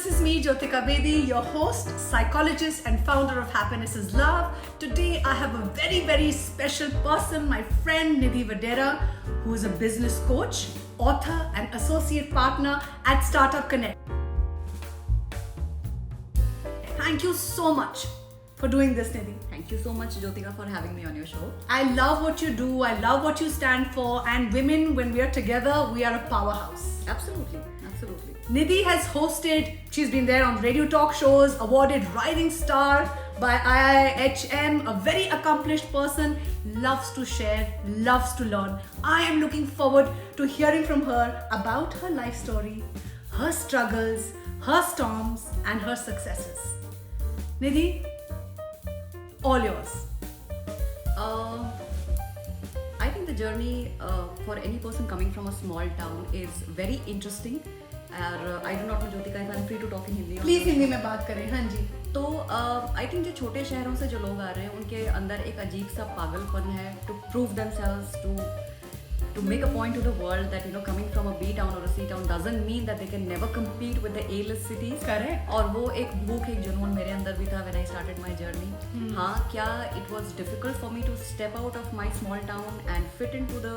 is me, Jyotika Bedi, your host, psychologist and founder of Happiness is Love. Today I have a very, very special person, my friend Nidhi Vadera, who is a business coach, author and associate partner at Startup Connect. Thank you so much for doing this, Nidhi. Thank you so much, Jyotika, for having me on your show. I love what you do. I love what you stand for. And women, when we are together, we are a powerhouse. Absolutely, absolutely. Nidhi has hosted, she's been there on radio talk shows, awarded Rising Star by IIHM, a very accomplished person, loves to share, loves to learn. I am looking forward to hearing from her about her life story, her struggles, her storms, and her successes. Nidhi, all yours. I think the journey for any person coming from a small town is very interesting. I do not know, Jyotika, if I'm free to talk in Hindi. Please Hindi में बात करें, हाँ जी. तो I think जो छोटे शहरों से जो लोग आ रहे हैं उनके अंदर एक अजीब सा पागलपन है to prove themselves, to make a point to the world that coming from a B town or a C town doesn't mean that they can never compete with the A-list cities. Correct. और वो एक भूख एक जुनून मेरे अंदर भी था when I started my journey. हाँ, क्या it was difficult for me to step out of my small town and fit into the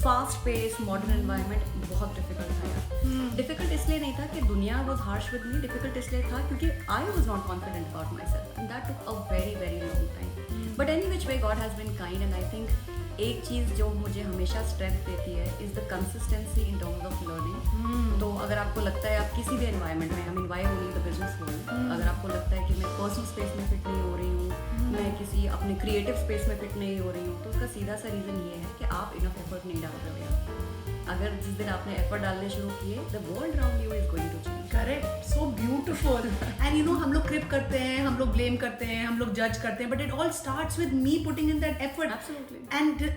fast-paced modern environment. बहुत difficult था यार. Difficult इसलिए नहीं था कि दुनिया was harsh with me. Difficult इसलिए था क्योंकि I was not confident about myself, and that took a very very long time. But any which way, God has been kind, and I think एक चीज़ जो मुझे हमेशा स्ट्रेंथ देती है is the consistency in terms of learning. तो अगर आपको लगता है आप किसी भी एनवायरनमेंट में, I mean why only the business world, अगर आपको लगता है कि मैं पर्सनल स्पेस में फिट नहीं हो रही हूँ, मैं किसी अपने क्रिएटिव स्पेस में फिट नहीं हो रही हूँ, तो उसका सीधा सा रीज़न ये है कि आप इनफ एफर्ट नहीं डाल रहे हो यार. अगर जिस दिन आपने एफर्ट डालने शुरू किए, the world around you is going to change. Correct, so beautiful. And हम लोग क्रिप करते हैं, हम लोग ब्लेम करते हैं, हम लोग जज करते हैं, but it all starts with me putting in that effort. Absolutely.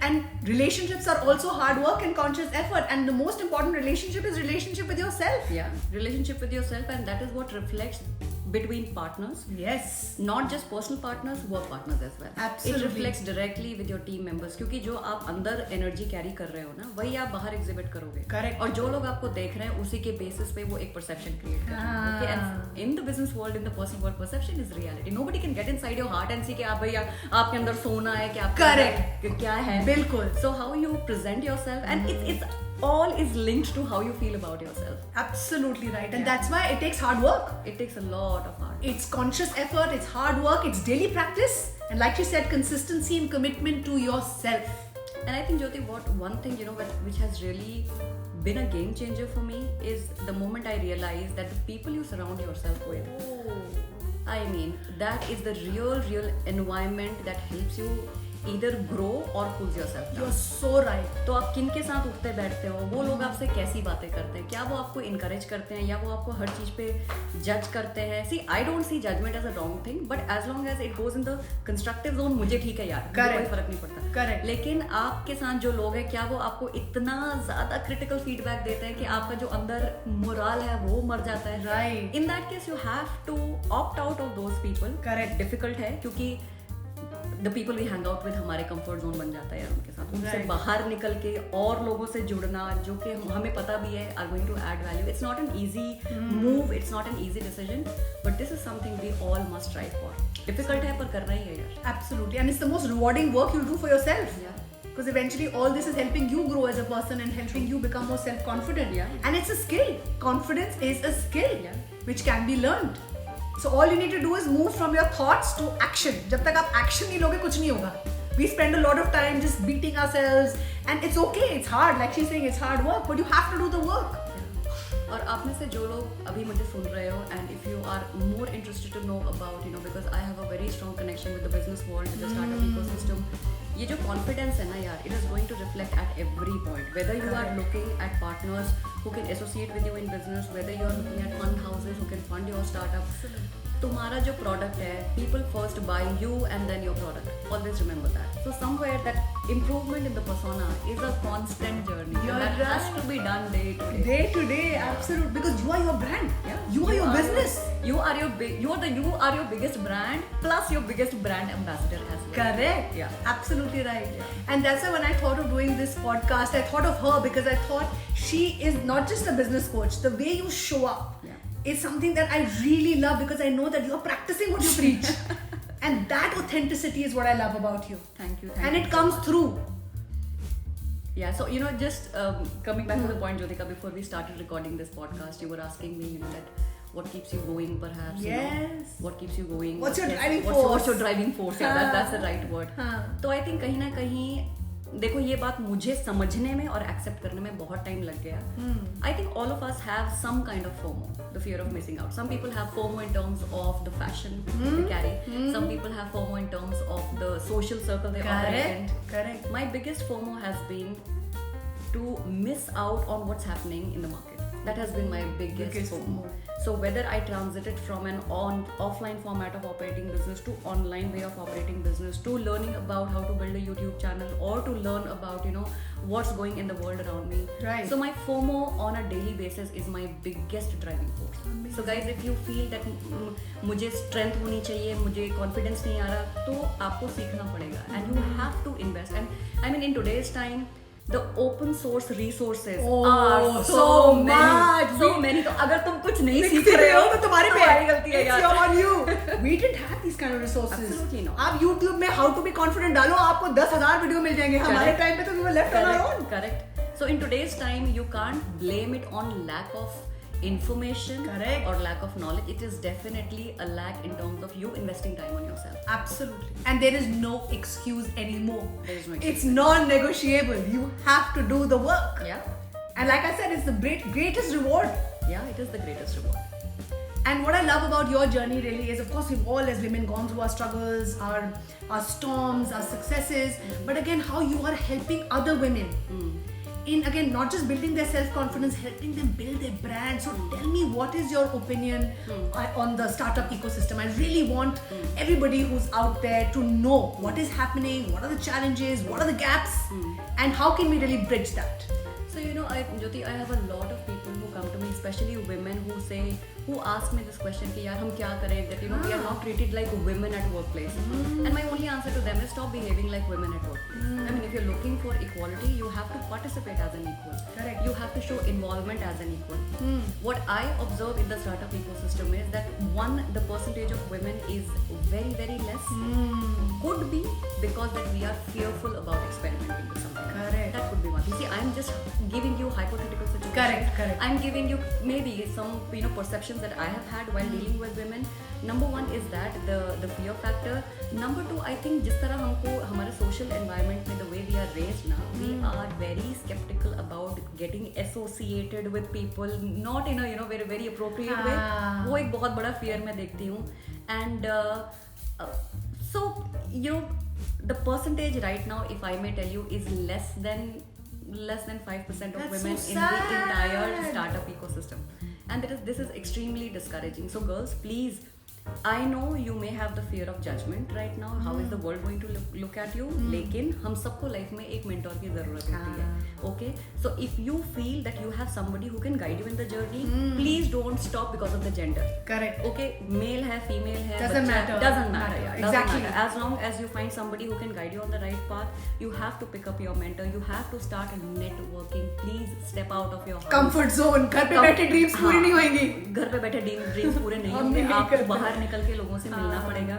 And relationships are also hard work and conscious effort, and the most important relationship is relationship with yourself. Yeah, relationship with yourself, and that is what reflects between partners. Yes. Not just personal partners, work partners as well. Absolutely. It reflects directly with your team members, क्योंकि जो आप अंदर energy carry कर रहे हो ना, वही आप बाहर एग्जिबिट करोगे. Correct. और जो लोग आपको देख रहे हैं उसी के बेसिस पे वो एक परसेप्शन क्रिएट कर रहे हैं. Okay, and in the business world, in the personal world, perception is reality. Nobody can get inside your heart and see कि आप भैया आपके अंदर सोना है, कि आपके Correct. क्या है. बिल्कुल. So how you present yourself, and it's all is linked to how you feel about yourself. Absolutely right. And Yeah. that's why it takes hard work. It takes a lot of hard work. It's conscious effort, it's hard work, it's daily practice, and like you said, consistency and commitment to yourself. And I think, Jyoti, one thing which has really been a game changer for me is the moment I realized that the people you surround yourself with, I mean, that is the real environment that helps you either grow or pulls yourself down. You're so right. तो आप किन के साथ उठते बैठते हो, वो लोग आपसे कैसी बातें करते हैं, क्या वो आपको इनकरेज करते हैं या वो आपको हर चीज पे जज करते हैं. See I don't see judgment as a wrong thing, but as long as it goes in the constructive zone, मुझे ठीक है यार, मुझे कोई फर्क नहीं पड़ता. Correct. लेकिन आपके साथ जो लोग हैं, क्या वो आपको इतना ज्यादा क्रिटिकल फीडबैक देते हैं कि आपका जो अंदर मोरल है वो मर जाता है. Right. In that case you have to opt out of those people. Correct. Difficult है क्योंकि the people we hang out with हमारे कंफर्ट जोन बन जाता है यार उनके साथ. उनसे बाहर निकल के और लोगों से जुड़ना जो कि हमें पता भी है are going to add value. It's not an easy move, it's not an easy decision, but this is something we all must try for. Difficult है पर करना ही है यार. Absolutely. And it's the most rewarding work you'll do for yourself. Yeah. Because eventually all this is helping you grow as a person and helping you become more self-confident. Yeah. And it's a skill. Confidence is a skill, Yeah. which can be learned. So all you need to do is move from your thoughts to action. जब तक आप action नहीं लोगे कुछ नहीं होगा. We spend a lot of time just beating ourselves, and it's okay. It's hard. Like she's saying, it's hard work, but you have to do the work. और आप में से जो लोग अभी मुझे सुन रहे हो, and if you are more interested to know about because I have a very strong connection with the business world, with the startup ecosystem, ये जो कॉन्फिडेंस है ना यार, it is going to reflect at every point, whether you are looking at partners who can associate with you in business, whether you are looking at fund houses who can fund your startup. तुम्हारा जो product है, people first buy you and then your product. Always remember that. So somewhere that improvement in the persona is a constant journey. You're that has right. to be done day to day. Day to day, absolutely. Because you are your brand. Yeah. You are your business. You are your biggest brand plus your biggest brand ambassador as well. Correct. Yeah. Absolutely right. Yeah. And that's why when I thought of doing this podcast, I thought of her because I thought she is not just a business coach. The way you show up. Yeah. is something that I really love because I know that you're practicing what you preach. And that authenticity is what I love about you. Thank you. And it comes through. Yeah, so just coming back to the point, Jyotika, before we started recording this podcast, you were asking me, that what keeps you going, perhaps. Yes. What keeps you going? What's your driving force? What's your driving force? Yeah, that's the right word. तो I think कहीं ना कहीं देखो ये बात मुझे समझने में और एक्सेप्ट करने में बहुत टाइम लग गया. I think all of us have some kind of FOMO, the fear of missing out. Some people have FOMO in terms of the fashion they carry. Some people have FOMO in terms of the social circle they operate in. Correct. My biggest FOMO has been to miss out on what's happening in the market. That has been my biggest FOMO. So whether I transited from an offline format of operating business to online way of operating business, to learning about how to build a YouTube channel, or to learn about what's going in the world around me. Right. So my FOMO on a daily basis is my biggest driving force. Amazing. So guys, if you feel that मुझे strength होनी चाहिए, मुझे confidence नहीं आ रहा, तो आपको सीखना पड़ेगा. And you have to invest. And I mean, in today's time, the open source resources are so many. तो अगर तुम कुछ नहीं सीख रहे हो तो तुम्हारी गलती है यार. It's on you. We didn't have these kind of resources. Absolutely not. आप YouTube में how to be confident डालो, आपको 10,000 वीडियो मिल जाएंगे. हमारे टाइम पे तो we were left on our own. Correct. So in today's time, you can't blame it on lack of information. Correct. Or lack of knowledge. It is definitely a lack in terms of you investing time on yourself. Absolutely. And there is no excuse anymore. There is no excuse. It's non-negotiable. You have to do the work. Yeah. And like I said, it's the greatest reward. Yeah, it is the greatest reward. And what I love about your journey really is, of course, we've all as women gone through our struggles, our storms, our successes. But again, how you are helping other women. In again, not just building their self-confidence, helping them build their brand. So tell me, what is your opinion on the startup ecosystem? I really want everybody who's out there to know what is happening, what are the challenges, what are the gaps, and how can we really bridge that? So Jyoti, I have a lot of people who come to me, especially women who ask me this question कि यार हम क्या करें, that we are not treated like women at workplace. And my only answer to them is stop behaving like women at workplace. I mean, if you're looking for equality, you have to participate as an equal. Correct. You have to show involvement as an equal. What I observe in the startup ecosystem is that the percentage of women is very, very less. Could be because that we are fearful about experimenting with something. Correct. That could be one. You see, I'm just giving you hypothetical situations. Correct. I'm giving you maybe some perceptions that I have had while dealing with women. Number one is that the fear factor. Number two, I think जिस तरह हमको हमारे social environment में the way we are raised now, we are very skeptical about getting associated with people not in a very very appropriate way. वो एक बहुत बड़ा fear मैं देखती हूँ. And so the percentage right now, if I may tell you, is less than 5% of women in the entire startup ecosystem, and this is extremely discouraging. So girls, please, I know you may have the fear of judgment right now. How is the world going to look at you? लेकिन हम सबको life में एक mentor की ज़रूरत होती है. Okay, so if you feel that you have somebody who can guide you in the journey, please don't stop because of the gender. Correct. Okay, male है, female है, doesn't matter. Doesn't matter. Yeah, exactly. Doesn't matter. As long as you find somebody who can guide you on the right path, you have to pick up your mentor. You have to start networking. Please step out of your house. Comfort zone. घर पे बैठे dreams पूरे नहीं होंगी. घर पे बैठे dreams पूरे नहीं होंगे. आपको बाहर निकल के लोगों से मिलना पड़ेगा.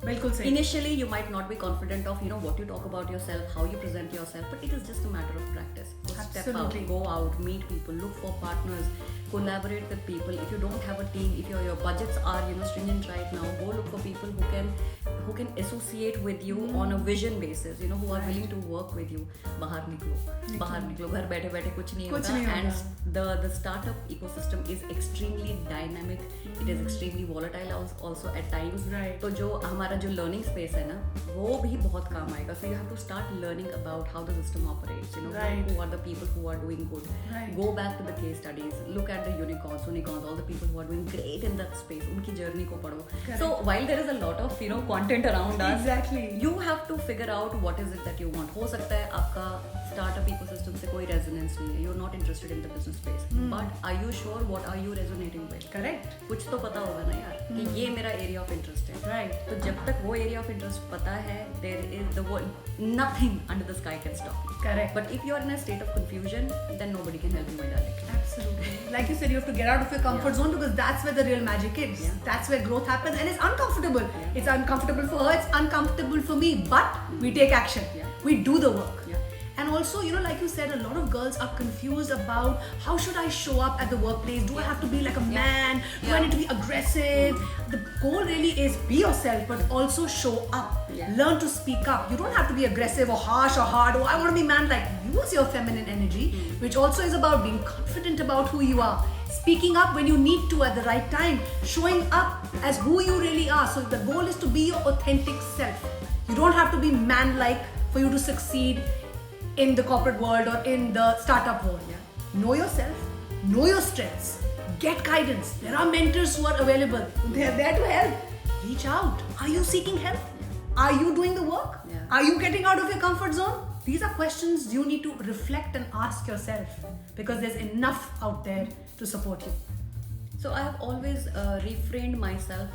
बिल्कुल सही. Initially, you might not be confident of what you talk about yourself, how you present yourself, but it is just a matter of practice. So step out, go out, meet people, look for partners, collaborate with people. If you don't have a team, if your budgets are stringent right now, go look for people who can associate with you on a vision basis. Who are willing to work with you. बाहर निकलो. घर बैठे बैठे कुछ नहीं होता. And the startup ecosystem is extremely dynamic. It is extremely volatile also at times. Right. तो जो हमारा जो learning space है ना, वो भी बहुत काम आएगा. So you have to start learning about how the system operates. Right. Who are the people who are doing good. Right. Go back to the case studies. Look at the unicorns, all the people who are doing great in that space. उनकी journey को पढ़ो. Correct. So while there is a lot of content around us, exactly, you have to figure out what is it that you want. हो सकता है आपका startup ecosystem से कोई resonance नहीं है. You're not interested in the business space. But are you sure what are you resonating with? Correct. कुछ तो पता होगा ना यार कि ये मेरा area of interest है. Right. तो जब तक वो area of interest पता है, there is the world, nothing under the sky can stop you. Correct. But if you are in a state of confusion, then nobody can help you, my darling. Absolutely. Absolutely. Like you said, you have to get out of your comfort zone because that's where the real magic is. Yeah. That's where growth happens, and it's uncomfortable. Yeah. It's uncomfortable for her, it's uncomfortable for me, but we take action. Yeah. We do the work. Yeah. And also, you know, like you said, a lot of girls are confused about how should I show up at the workplace? Do I have to be like a man? Do I need to be aggressive? The goal really is be yourself, but also show up. Yeah. Learn to speak up. You don't have to be aggressive or harsh or hard. Oh, I want to be man-like. Use your feminine energy, which also is about being confident about who you are. Speaking up when you need to at the right time. Showing up as who you really are. So the goal is to be your authentic self. You don't have to be man-like for you to succeed in the corporate world or in the startup world. Yeah. Know yourself, know your strengths, get guidance. There are mentors who are available. They are there to help. Reach out. Are you seeking help? Are you doing the work? Yeah. Are you getting out of your comfort zone? These are questions you need to reflect and ask yourself because there's enough out there to support you. So I have always refrained myself,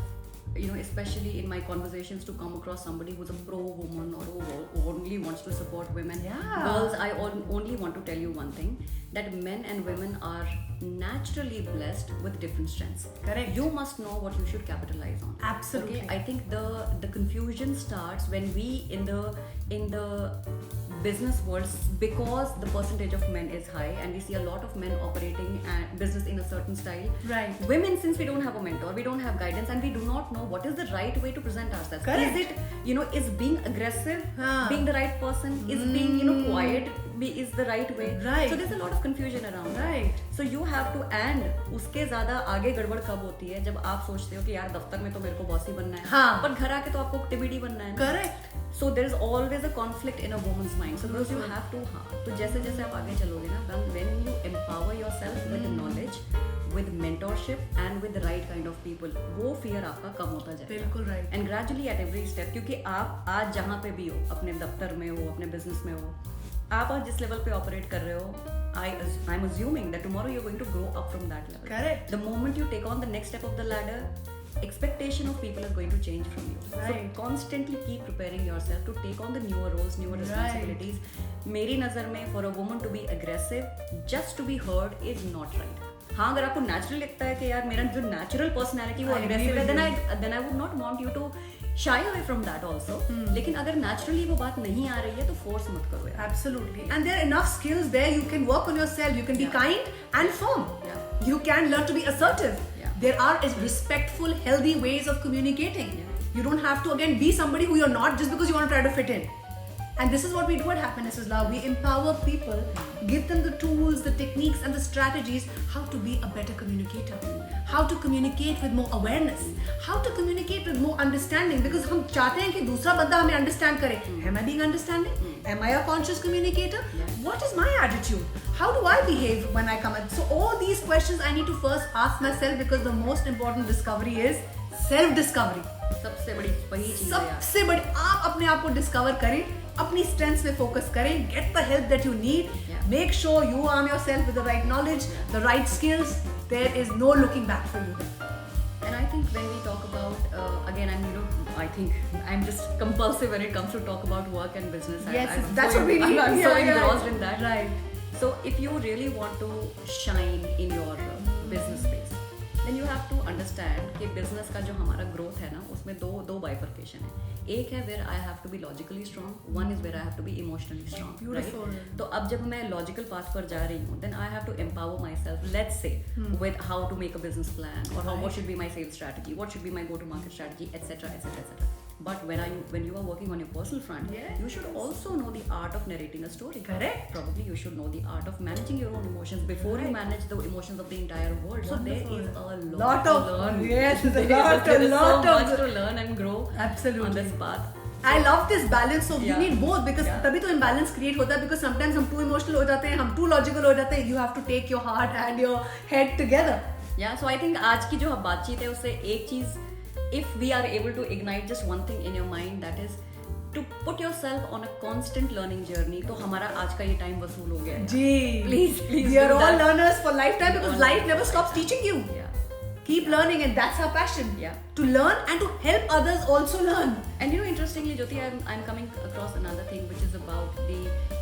you know, especially in my conversations, to come across somebody who's a pro-woman or who only wants to support women. Yeah. Girls, I only want to tell you one thing, that men and women are naturally blessed with different strengths. Correct. You must know what you should capitalize on. Absolutely. Okay? I think the confusion starts when we in the business world, because the percentage of men is high and we see a lot of men operating business in a certain style. Right. Women, since we don't have a mentor, we don't have guidance, and we do not know what is the right way to present ourselves. Correct. Is it, you know, is being aggressive being the right person? Is being, you know, quiet is the right way? Right. So there's a lot of confusion around that. Right. So you have to, and उसके ज़्यादा आगे गड़बड़ कब होती है जब आप सोचते हो कि यार दफ्तर में तो मेरे को बॉसी बनना है, हाँ. पर घर आके तो आपको टिबिडी बनना है. Correct. So there is always a conflict in a woman's mind. So because you have to, तो जैसे जैसे आप आगे चलोगे ना, when you empower yourself with knowledge, with mentorship and with the right kind of people, वो fear आपका कम होता जाएगा. बिल्कुल right. And gradually at every step, क्योंकि आप आज जहाँ पे भी हो, अपने दफ्तर में हो, अपने business में हो, आप आज जिस level पे operate कर रहे हो, I'm assuming that tomorrow you're going to grow up from that level. Correct. The moment you take on the next step of the ladder, expectation of people is going to change from you. Right. So constantly keep preparing yourself to take on the newer roles, newer responsibilities. मेरी नज़र में for a woman to be aggressive just to be heard is not right. हाँ, अगर आपको natural लगता है कि यार मेरा जो natural personality वो aggressive है, then I would not want you to shy away from that also. लेकिन अगर naturally वो बात नहीं आ रही है तो force मत करो यार. Absolutely. And there are enough skills there. You can work on yourself. You can be kind and firm. Yeah. You can learn to be assertive. Yeah. There are respectful, healthy ways of communicating. Yeah. You don't have to again be somebody who you're not just because you want to try to fit in. And this is what we do at Happiness is Love. We empower people, give them the tools, the techniques and the strategies how to be a better communicator, how to communicate with more awareness, how to communicate with more understanding, because हम चाहते हैं कि दूसरा बंदा हमें understand करे. Am I being understanding? Am I a conscious communicator? What is my attitude? How do I behave when I come in? So all these questions I need to first ask myself, because the most important discovery is self-discovery. सबसे बड़ी वही चीज़ है यार. सबसे बड़ी आप अपने आप को डिस्कवर करें, अपनी स्ट्रेंथ्स पे फोकस करें, get the help that you need, make sure you arm yourself with the right knowledge, the right skills. There is no looking back for you. And I think when we talk about, again, I think I'm just compulsive when it comes to talk about work and business. Yes, I'm that's so what we need. I'm so Yeah, engrossed in that. Right. So if you really want to shine in your business space, then you have to understand कि business का जो हमारा growth है ना, उसमें दो bifurcation है. एक है where I have to be logically strong, one is where I have to be emotionally strong. Beautiful. Right? तो अब जब मैं logical path पर जा रही हूँ, then I have to empower myself, let's say, with how to make a business plan, or what should be my sales strategy, what should be my go-to-market strategy, etc., etc., etc. But when you are working on your personal front, you should also know the art of narrating a story. Correct. Probably you should know the art of managing your own emotions before you manage the emotions of the entire world. So there is a lot to learn. Yes, There is so much to learn and grow. Absolutely. On this path. I love this balance. So you need both, because तभी तो imbalance create होता है, because sometimes हम too emotional हो जाते हैं, हम too logical हो जाते हैं. You have to take your heart and your head together. Yeah, so I think आज की जो बातचीत है उससे एक चीज, if we are able to ignite just one thing in your mind, that is to put yourself on a constant learning journey, तो हमारा आज का ये time वसूल हो गया है. जी. Please We are do all that. learners for lifetime, because life never stops teaching you. Yeah. Keep learning, and that's our passion. Yeah. To learn and to help others also learn. And you know, interestingly, Jyoti, I'm coming across another thing which is about the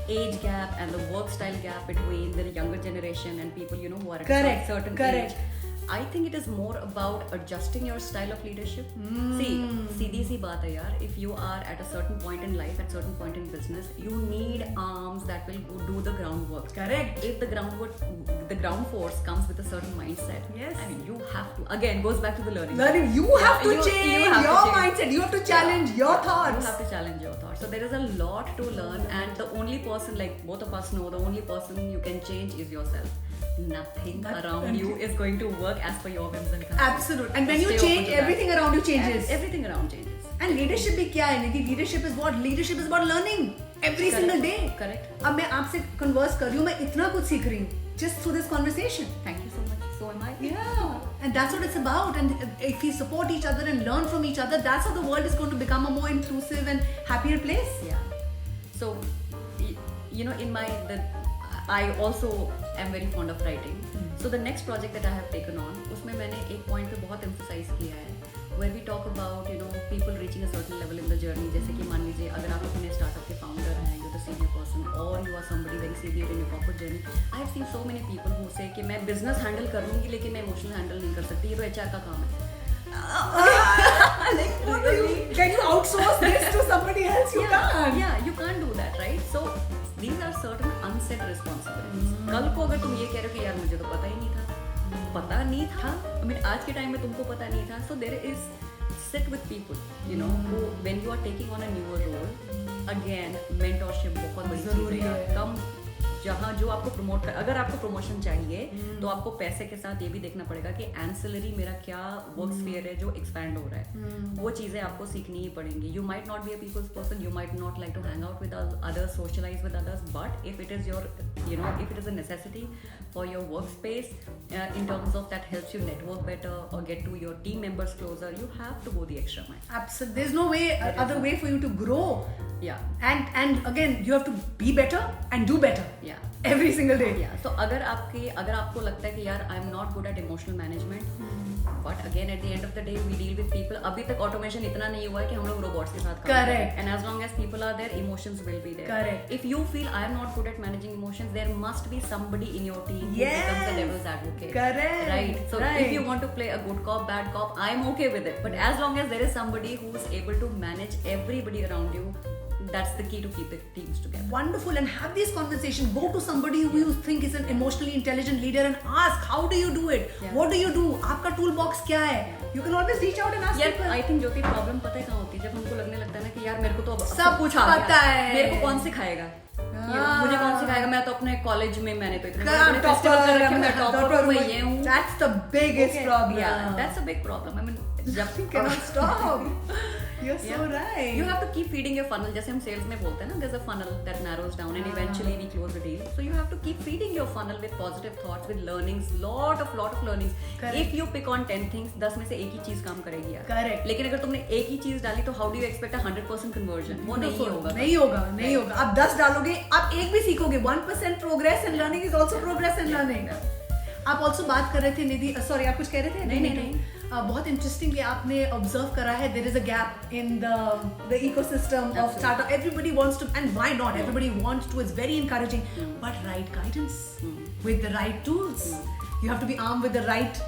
age gap and the work style gap between the younger generation and people, you know, who are at a certain age. I think it is more about adjusting your style of leadership. See, सीधी सी बात है यार. If you are at a certain point in life, at certain point in business, you need arms that will do the groundwork. Correct. If the ground force comes with a certain mindset, yes, I mean, you have to, again, goes back to the learning. You have to change your mindset. You have to challenge your thoughts. You have to challenge your thoughts. So there is a lot to learn, and the only person, like both of us know, the only person you can change is yourself. Nothing around you is going to work as per your whims and fancies. Absolute. And when you change, everything around you changes. Everything around changes. And leadership भी क्या है? Nidhi, leadership is what? Leadership is about learning every single day. Correct. अब मैं आपसे converse कर रही हूँ, मैं इतना कुछ सीख रही हूँ just through this conversation. Thank you so much. So am I. Yeah. And that's what it's about. And if we support each other and learn from each other, that's how the world is going to become a more inclusive and happier place. Yeah. So, you know, I also am very fond of writing. So the next project that I have taken on, उसमें मैंने एक point पे बहुत emphasize किया है, where we talk about, you know, people reaching a certain level in the journey. जैसे कि मान लीजिए अगर आप अपने startup के founder हैं, you're the senior person, or you are somebody very senior in your corporate journey. I have seen so many people who say कि मैं business handle कर लूँगी लेकिन मैं emotional handle नहीं कर सकती, ये तो HR का काम है. Like, what do you? Can you outsource this to somebody else? You can't. Yeah, you can't do that, right? So these are certain unsaid responsibilities. कल को अगर तुम ये कह रहे हो कि यार मुझे तो पता ही नहीं था. I mean, आज के टाइम में तुमको पता नहीं था. So there is, sit with people, you know, who when you are taking on a newer role, again mentorship बहुत बड़ी चीज़ है. कम जहाँ जो आपको प्रमोट कर, अगर आपको प्रमोशन चाहिए तो आपको पैसे के साथ ये भी देखना पड़ेगा कि एंसिलरी मेरा क्या वर्क स्फीयर है जो एक्सपैंड हो रहा है. वो चीज़ें आपको सीखनी ही पड़ेंगी. You might not be a people's person, you might not like to hang out with others, socialise with others, but if it is your, you know, if it is a necessity for your workspace, in terms of that helps you network better or get to your team members closer, you have to go the extra mile. Absolutely. There's no way, other way for you to grow. Yeah. And again, you have to be better and do better. Yeah. Every single day. Yeah. So अगर आपको लगता है कि यार I'm not good at emotional management, but again at the end of the day we deal with people. अभी तक automation इतना नहीं हुआ है कि हम लोग robots के साथ काम करें. Correct. And as long as people are there, emotions will be there. Correct. If you feel I am not good at managing emotions, there must be somebody in your team who becomes the devil's advocate. Correct. Right. So if you want to play a good cop, bad cop, I'm okay with it. But as long as there is somebody who is able to manage everybody around you, that's the key to keep the teams together. Wonderful. And have these conversations. Go to somebody who you think is an emotionally intelligent leader and ask, how do you do it? Yeah. What do you do? आपका toolbox क्या है? You can always reach out and ask people. I think Jyoti problem पता है कहाँ होती है, जब हमको लगने लगता है ना कि यार मेरे को तो सब कुछ पता है, मेरे को कौन सिखाएगा, मुझे कौन सिखाएगा, मैं तो अपने कॉलेज में मैंने तो इतने बड़े फेस्टिवल कर रखे, मैं टॉपर हूँ, मैं ये हूँ. That's the biggest problem. Yeah, that's a big problem. I mean, you cannot stop. You're so right. You have to keep feeding your funnel. जैसे हम sales में बोलते हैं ना, there's a funnel that narrows down and eventually we close the deal. So you have to keep feeding your funnel with positive thoughts, with learnings, lot of learnings. Correct. If you pick on 10 things, 10 में से एक ही चीज काम करेगी यार. Correct. लेकिन अगर तुमने एक ही चीज डाली तो how do you expect a 100% conversion? वो नहीं होगा. नहीं होगा. आप 10 डालोगे, आप एक भी सीखोगे. 1% progress and learning is also progress and learning. आप also बात कर रहे थे निधि, sorry आप कुछ कह रहे थे? नहीं. बहुत इंटरेस्टिंगली आपने ऑब्जर्व करा है, there is a gap in the ecosystem of startup. Everybody wants to, and why not? Everybody wants to. It's very encouraging, but right guidance with the right tools. You have to be armed with the right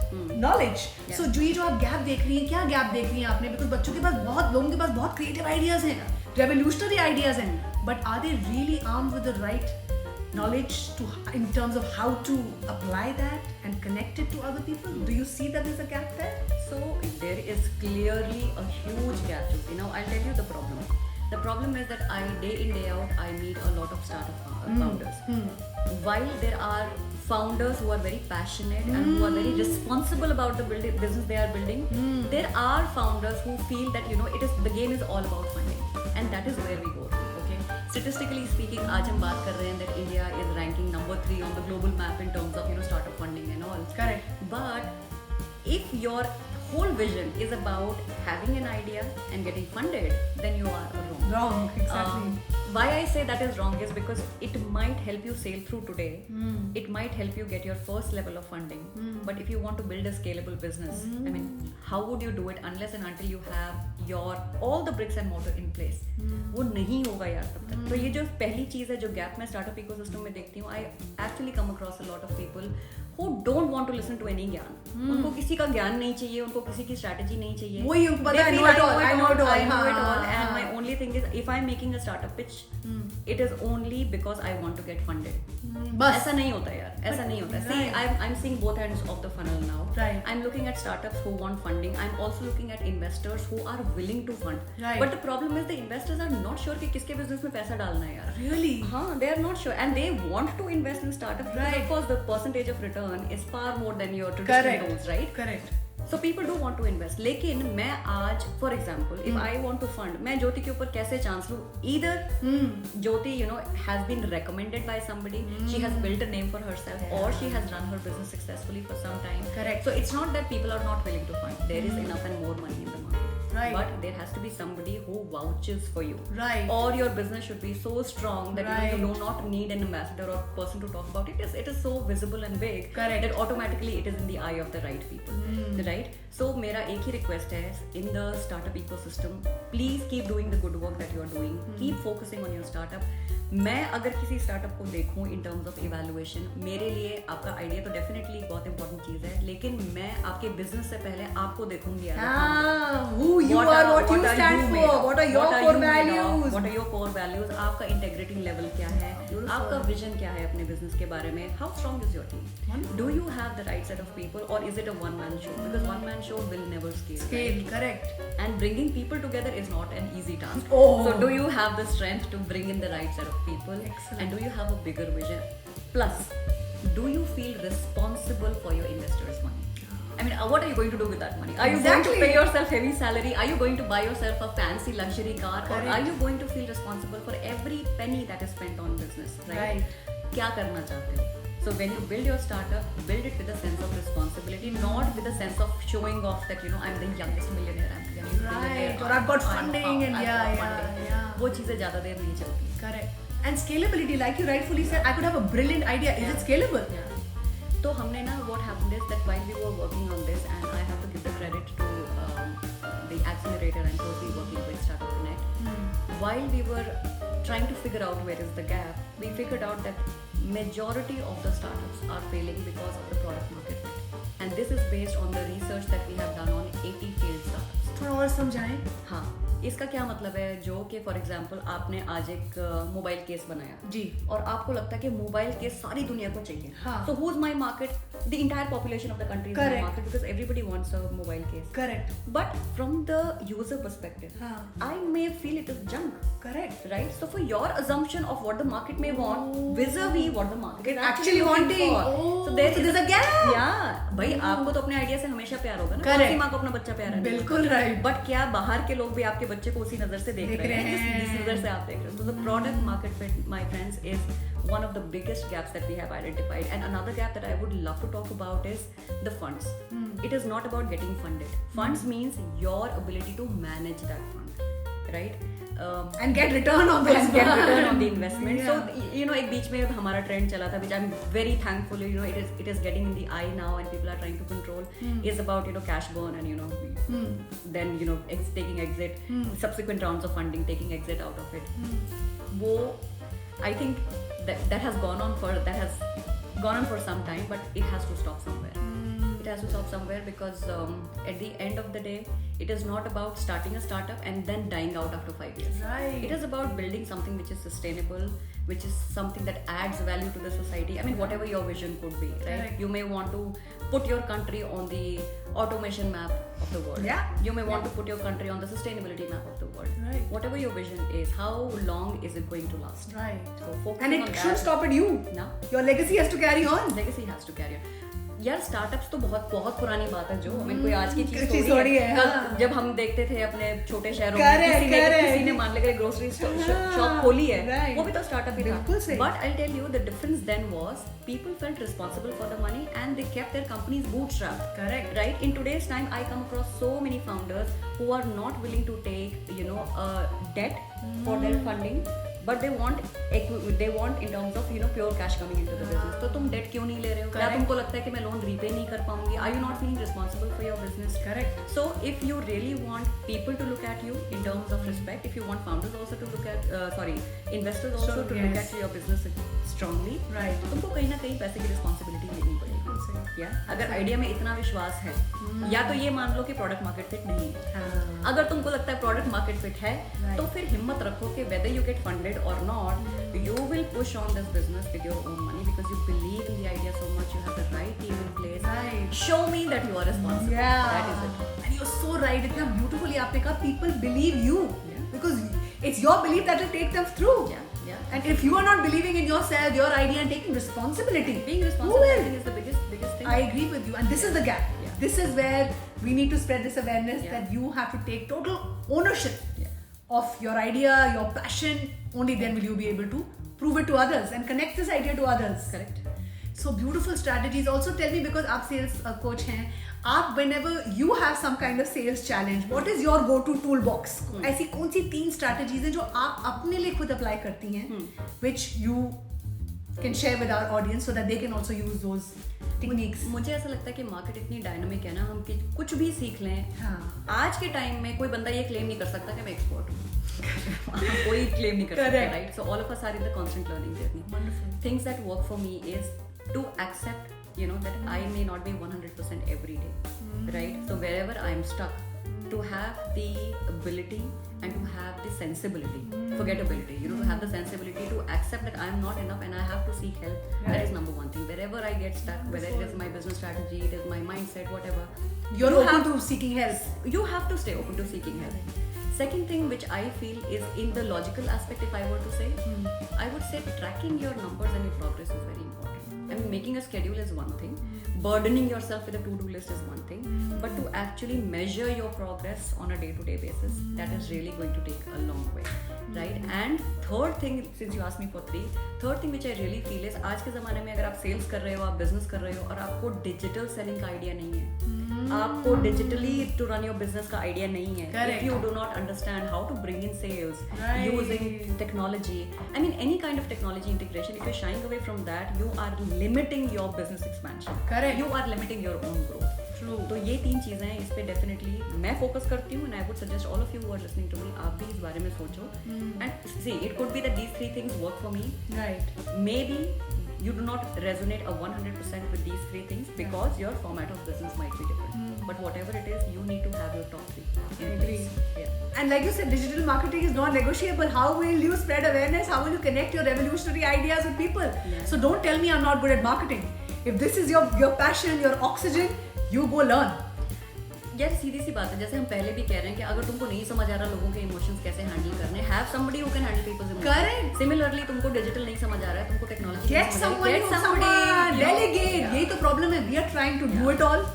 knowledge. So जो आप gap देख रही हैं, क्या gap देख रही हैं आपने? Because बच्चों के पास लोगों के पास बहुत creative ideas हैं, revolutionary ideas हैं, but are they really armed with the right knowledge in terms of how to apply that and connect it to other people? Do you see that there's a gap there? So there is clearly a huge gap, Jyoti. Now I'll tell you the problem. The problem is that day in day out I meet a lot of startup founders. While there are founders who are very passionate and who are very responsible about the business they are building, there are founders who feel that the game is all about funding, and that is where we go. Statistically speaking, आज हम बात कर रहे हैं that India is ranking number 3 on the global map in terms of startup funding and all. Correct. But if your whole vision is about having an idea and getting funded, then you are wrong. Wrong, exactly. why I say that is wrong is because it might help you sail through today. It might help you get your first level of funding. But if you want to build a scalable business, I mean, how would you do it unless and until you have your all the bricks and mortar in place? वो नहीं होगा यार तब तक. तो ये जो पहली चीज़ है जो गैप में स्टार्टअप इकोसिस्टम में देखती हूँ, I actually come across a lot of people who don't want to listen to any ज्ञान. उनको किसी का ज्ञान नहीं चाहिए, उनको किसी की स्ट्रैटेजी नहीं चाहिए. वही उनको पता है, I know it all. And my only thing is, if I'm making a startup pitch, it is only because I want to get funded. बस ऐसा नहीं होता यार, ऐसा नहीं होता. See, I'm seeing both ends of the funnel now. Right. I'm looking at startups who want funding. I'm also looking at investors who are willing to fund. Right. But the problem is the investors are not sure कि किसके business में पैसा डालना है यार. Really? हाँ, they are not sure and they want to invest in startups. Right. Because of course the percentage of return is far more than your traditional loans, right? Correct. So people do want to invest. लेकिन मैं आज, for example, if I want to fund, मैं ज्योति के ऊपर कैसे chance लूँ? Either Jyoti, has been recommended by somebody, she has built a name for herself, or she has run her business successfully for some time. Correct. So it's not that people are not willing to fund. There is enough and more money in the market. Right. But there has to be somebody who vouches for you. Right. Or your business should be so strong that Right. you do not need an ambassador or person to talk about it. It is so visible and big. Correct. That automatically it is in the eye of the right people. Right? So मेरा एक ही request है in the startup ecosystem, please keep doing the good work that you are doing. Keep focusing on your startup. मैं अगर किसी startup को देखूं in terms of evaluation, मेरे लिए आपका आइडिया तो डेफिनेटली बहुत इंपॉर्टेंट चीज़ है, लेकिन मैं आपके बिजनेस से पहले आपको देखूंगी who you are, what you stand for, what are your core values, what are your core values, आपका integrity level क्या है, आपका vision क्या है अपने business के बारे में, how strong is your team, do you have the right set of people or is it a one man show, because one man show will never scale, right? Correct. And bringing people together is not an easy task. Oh. So do you have the strength to bring in the right set of people? Excellent. And do you have a bigger vision? Plus, do you feel responsible for your investors' money? I mean, what are you going to do with that money? Are you going to pay yourself heavy salary? Are you going to buy yourself a fancy luxury car? Correct. Or are you going to feel responsible for every penny that is spent on business? Right? क्या करना चाहते हो? So when you build your startup, build it with a sense of responsibility, not with a sense of showing off that I'm the youngest millionaire, I'm the youngest billionaire, or I've got funding and yeah. वो चीजें ज़्यादा देर नहीं चलती. Correct. And scalability, like you rightfully said, I could have a brilliant idea. Is it scalable? Yeah. तो हमने ना, what happened is that while we were working on this, and I have to give the credit to the accelerator and closely working with Startup Connect, while we were trying to figure out where is the gap, we figured out that majority of the startups are failing because of the product market fit. And this is based on the research that we have done on 80 failed startups. थोड़ा और समझाएं. हाँ, इसका क्या मतलब है, जो कि फॉर एग्जांपल आपने आज एक मोबाइल केस बनाया जी, और आपको लगता है कि मोबाइल केस सारी दुनिया को चाहिए. So who is my market? The entire population of the country is my market, because everybody wants a mobile case. Correct. But from the user perspective, I may feel it is junk. Correct. Right? So for your assumption of what the market may want vis-a-vis what the market is actually wanting. So there is a gap. Yeah, भाई आपको तो अपने idea से हमेशा प्यार होगा ना. कौन सी माँ को अपना बच्चा प्यारा है? बिल्कुल राइट. बट क्या बाहर के लोग भी आपके बच्चे को उसी नजर से देख रहे हैं जिस नजर से आप देख रहे हो? So the product market fit, my friends, is one of the biggest gaps that we have identified. And another gap that I would love to talk about is the funds. It is not about getting funded. Funds means your ability to manage that fund, right? And get return on those and get return on the investment. Yeah. So एक बीच में हमारा trend चला था, which I'm very thankful, it is getting in the eye now and people are trying to control, is about cash burn and then taking exit, subsequent rounds of funding, taking exit out of it. वो I think that has gone on for some time, but it has to stop somewhere. It has to stop somewhere because at the end of the day, it is not about starting a startup and then dying out after 5 years. Right. It is about building something which is sustainable, which is something that adds value to the society. I mean, whatever your vision could be, right? Correct. You may want to put your country on the automation map of the world. Yeah. You may want to put your country on the sustainability map of the world. Right. Whatever your vision is, how long is it going to last? Right. So focusing And on it that. shouldn't stop at you. No. Your legacy has to carry on. Legacy has to carry on. यार startups तो बहुत बहुत पुरानी बात है जो कोई आज की चीज थोड़ी है. कल जब हम देखते थे अपने छोटे शहरों में किसी ने मान लेकर ग्रोसरी शॉप खोली है, वो भी तो स्टार्टअप ही था. But I tell you the difference then was people felt responsible for the money and they kept their companies bootstrapped. Correct. Right? In today's time, I come across so many founders who are not willing to take, a debt for their funding, but they want in terms of pure cash coming into the business. तो तुम debt क्यों नहीं ले रहे हो? क्या तुमको लगता है कि मैं loan repay नहीं कर पाऊंगी? Are you not feeling responsible for your business? Correct. So if you really want people to look at you in terms of respect, if you want founders also to look at investors also to look at your business strongly, right, तुमको कहीं ना कहीं पैसे की responsibility लेनी पड़ेगी. अगर idea में इतना विश्वास है, या तो ये मान लो कि प्रोडक्ट मार्केट फिट नहीं है. अगर तुमको लगता है प्रोडक्ट मार्केट फिट है, तो फिर हिम्मत रखो कि whether you get funded or not, you will push on this business with your own money because you believe in the idea so much. You have the right team in place. Right. Show me that you are responsible. Yeah. That is it. And you're so right. इतना beautifully आपने कहा, people believe you, because it's your belief that will take them through. Yeah. And if you are not believing in yourself, your idea, and taking responsibility, being responsible, I think, is the biggest thing. I agree with you, and this is the gap. Yeah. This is where we need to spread this awareness, Yeah. that you have to take total ownership of your idea, your passion. Only then will you be able to prove it to others and connect this idea to others. Correct. So beautiful strategies. Also tell me, because आप sales coach हैं, आप whenever you have some kind of sales challenge, what is your go-to toolbox? ऐसी कौन सी 3 strategies हैं जो आप अपने लिए खुद apply करती हैं, which you can share with our audience so that they can also use those techniques? मुझे ऐसा लगता है कि मार्केट इतनी डायनामिक है ना, हम कुछ भी सीख लें. आज के टाइम में कोई बंदा ये क्लेम नहीं कर सकता कि मैं एक्सपर्ट हूँ. कोई क्लेम नहीं कर सकता, right? So all of us are in the constant learning journey. Wonderful. Things that work for me is to accept, that I may not be 100% every day, right? So wherever I am stuck, to have the ability and to have the sensibility, forget ability, to have the sensibility to accept that I am not enough and I have to seek help. That is number one thing. Wherever I get stuck, whether it is my business strategy, it is my mindset, whatever, You're open to seeking help. You have to stay open to seeking help. Second thing which I feel is in the logical aspect, if I were to say, I would say tracking your numbers and your progress is very important. I mean, making a schedule is one thing, burdening yourself with a to-do list is one thing, but to actually measure your progress on a day-to-day basis, that is really going to take a long way, right? And third thing, since you asked me for 3, third thing which I really feel is, आज के ज़माने में अगर आप sales कर रहे हो, आप business कर रहे हो और आपको digital selling का idea नहीं है, आपको digitally to run your business का idea नहीं है, if you do not understand how to bring in sales using technology, I mean any kind of technology integration, if you're shying away from that, you are limiting your business expansion. Correct. You are limiting your own growth. True. तो ये 3 चीजें हैं, इस पे definitely मैं focus करती हूँ, and I would suggest all of you who are listening to me, आप भी इस बारे में सोचो. And see, it could be that these 3 things work for me. Right. Maybe you do not resonate 100% with these 3 things because your format of business might be different. But whatever it is, you need to have your top 3 in place. Yeah. And like you said, digital marketing is non-negotiable. How will you spread awareness? How will you connect your revolutionary ideas with people? Yeah. So don't tell me I'm not good at marketing. If this is your passion, your oxygen, you go learn. यार सीधी सी बात है, जैसे हम पहले भी कह रहे हैं कि अगर तुमको नहीं समझ आ रहा लोगों के इमोशंस कैसे हैंडल करने, have somebody who can handle people's emotions. Correct. Similarly तुमको डिजिटल नहीं समझ आ रहा है, तुमको टेक्नोलॉजी Get someone, delegate. यही तो प्रॉब्लम है. We are trying to do it all,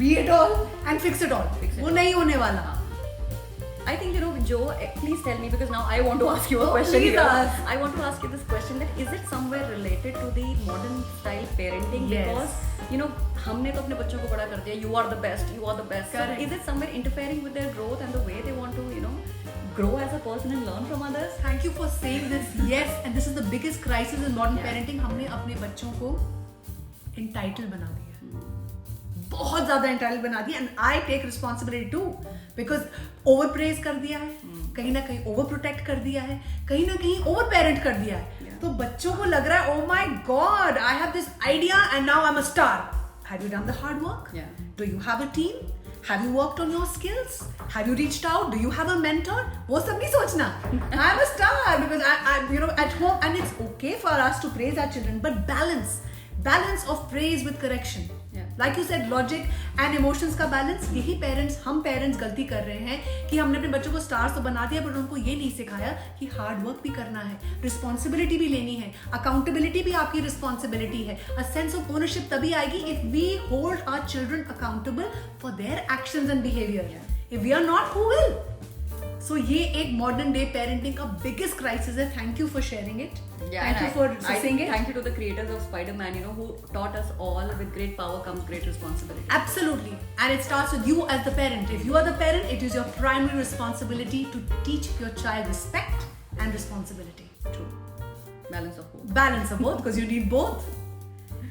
be it all, and fix it all. वो नहीं होने वाला. I think Joe, please tell me, because now I want to ask you a question. Please ask. I want to ask you this question, that is it somewhere related to the modern style parenting? Yes. Because हमने तो अपने बच्चों को बड़ा कर दिया, you are the best, you are the best. Correct. So is it somewhere interfering with their growth and the way they want to grow as a person and learn from others? Thank you for saying this. Yes, and this is the biggest crisis in modern parenting. हमने अपने बच्चों को entitled बना दिया, बहुत ज़्यादा entitled बना दिया, and I take responsibility too, because over praise कर दिया है, कहीं ना कहीं over protect कर दिया है, कहीं ना कहीं over parent कर दिया है. तो बच्चों को लग रहा है, oh my God, I have this idea and now I'm a star. Have you done the hard work? Yeah. Do you have a team? Have you worked on your skills? Have you reached out? Do you have a mentor? वो सब नहीं सोचना. I'm a star because I at home, and it's okay for us to praise our children, but balance of praise with correction. Yeah. Like you said, logic and emotions का balance. यही हम parents गलती कर रहे हैं कि हमने अपने बच्चों को stars तो बना दिया, पर उनको ये नहीं सिखाया कि hard work भी करना है, responsibility भी लेनी है, accountability भी आपकी responsibility है. A sense of ownership तभी आएगी if we hold our children accountable for their actions and behavior. If we are not, who will? So ये एक modern day parenting का biggest crisis है. Thank you for sharing it. Thank you for saying it. Thank you to the creators of Spider-Man, who taught us all, with great power comes great responsibility. Absolutely. And it starts with you as the parent. If you are the parent, it is your primary responsibility to teach your child respect and responsibility. True. Balance of both. Balance of both, because you need both.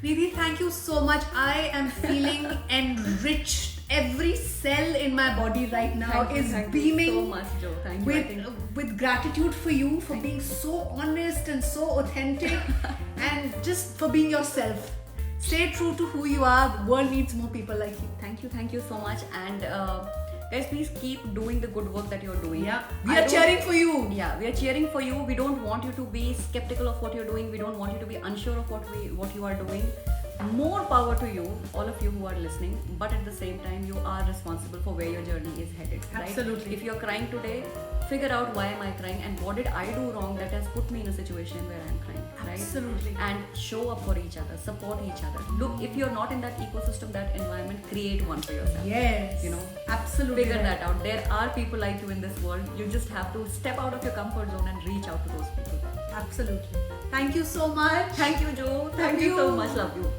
Nidhi, thank you so much. I am feeling enriched. Every cell in my body right now is beaming. Thank you so much, Jo. Thank you. With gratitude for you for being so honest and so authentic and just for being yourself. Stay true to who you are. The world needs more people like you. Thank you so much. And guys, please keep doing the good work that you're doing. Yeah, we are cheering for you. Yeah, we are cheering for you. We don't want you to be skeptical of what you're doing. We don't want you to be unsure of what you are doing. More power to you, all of you who are listening. But at the same time, you are responsible for where your journey is headed. Right? Absolutely. If you're crying today, figure out why am I crying and what did I do wrong that has put me in a situation where I'm crying. Right? Absolutely. And show up for each other, support each other. Look, if you're not in that ecosystem, that environment, create one for yourself. Yes. You know, absolutely. Figure that out. There are people like you in this world. You just have to step out of your comfort zone and reach out to those people. Absolutely. Thank you so much. Thank you, Jo. Thank you so much. Love you.